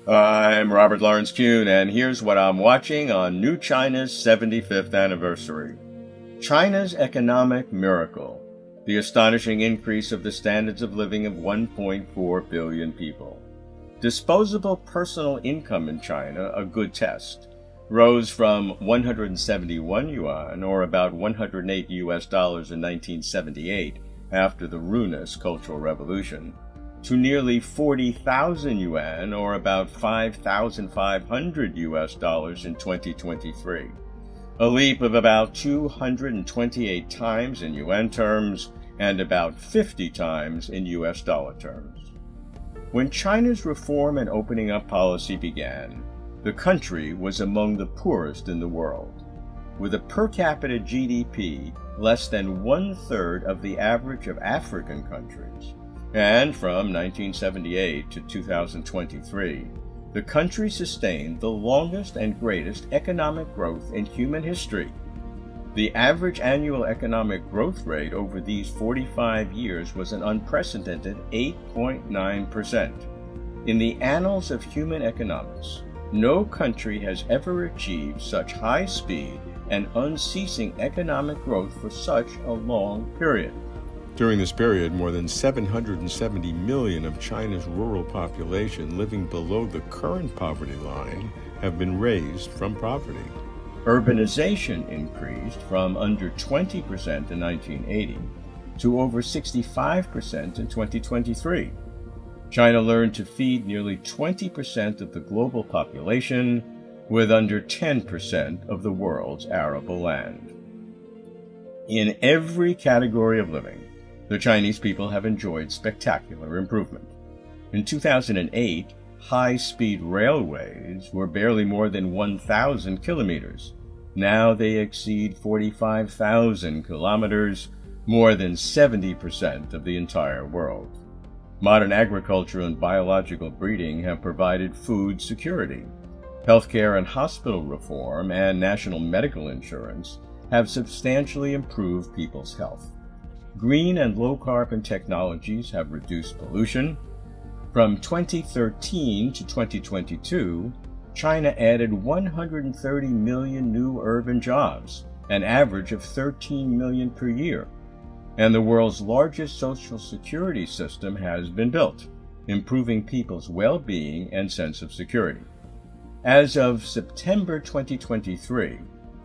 I'm Robert Lawrence Kuhn, and here's what I'm watching on New China's 75th anniversary. China's economic miracle, the astonishing increase of the standards of living of 1.4 billion people. Disposable personal income in China, a good test, rose from 171 yuan, or about $108 in 1978, after the ruinous Cultural Revolution, to nearly 40,000 yuan, or about $5,500 in 2023, a leap of about 228 times in yuan terms and about 50 times in US dollar terms. When China's reform and opening up policy began, the country was among the poorest in the world, with a per capita GDP less than one-third of the average of African countries. And from 1978 to 2023, the country sustained the longest and greatest economic growth in human history. The average annual economic growth rate over these 45 years was an unprecedented 8.9%. In the annals of human economics, no country has ever achieved such high speed and unceasing economic growth for such a long period. During this period, more than 770 million of China's rural population living below the current poverty line have been raised from poverty. Urbanization increased from under 20% in 1980 to over 65% in 2023. China learned to feed nearly 20% of the global population with under 10% of the world's arable land. In every category of living, the Chinese people have enjoyed spectacular improvement. In 2008, high-speed railways were barely more than 1,000 kilometers. Now they exceed 45,000 kilometers, more than 70% of the entire world. Modern agriculture and biological breeding have provided food security. Healthcare and hospital reform and national medical insurance have substantially improved people's health. Green and low-carbon technologies have reduced pollution. From 2013 to 2022, China added 130 million new urban jobs, an average of 13 million per year. And the world's largest social security system has been built, improving people's well-being and sense of security. As of September 2023,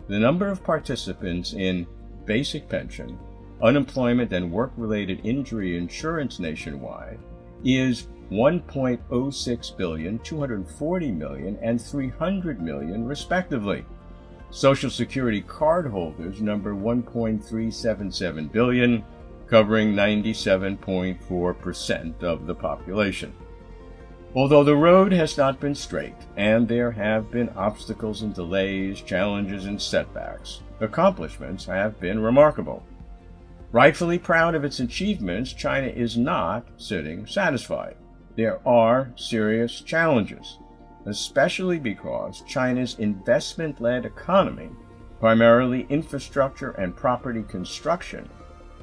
the number of participants in basic pension, unemployment, and work-related injury insurance nationwide is 1.06 billion, 240 million, and 300 million, respectively. Social Security cardholders number 1.377 billion, covering 97.4% of the population. Although the road has not been straight, and there have been obstacles and delays, challenges and setbacks, accomplishments have been remarkable. Rightfully proud of its achievements, China is not sitting satisfied. There are serious challenges, especially because China's investment-led economy, primarily infrastructure and property construction,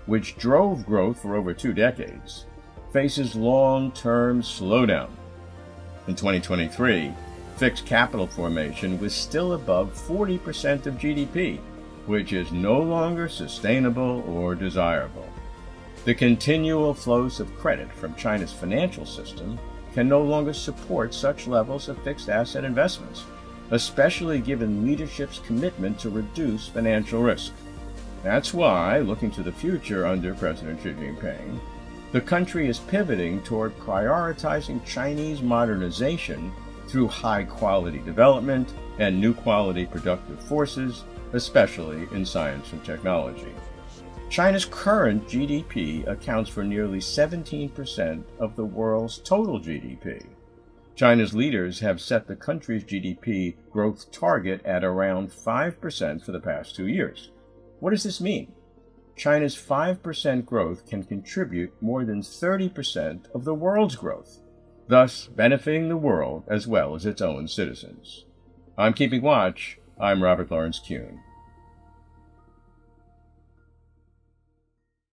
which drove growth for over 2 decades, faces long-term slowdown. In 2023, fixed capital formation was still above 40% of GDP, which is no longer sustainable or desirable. The continual flows of credit from China's financial system can no longer support such levels of fixed asset investments, especially given leadership's commitment to reduce financial risk. That's why, looking to the future under President Xi Jinping, the country is pivoting toward prioritizing Chinese modernization through high-quality development and new quality productive forces, especially in science and technology. China's current GDP accounts for nearly 17% of the world's total GDP. China's leaders have set the country's GDP growth target at around 5% for the past 2 years. What does this mean? China's 5% growth can contribute more than 30% of the world's growth, thus benefiting the world as well as its own citizens. I'm keeping watch. I'm Robert Lawrence Kuhn.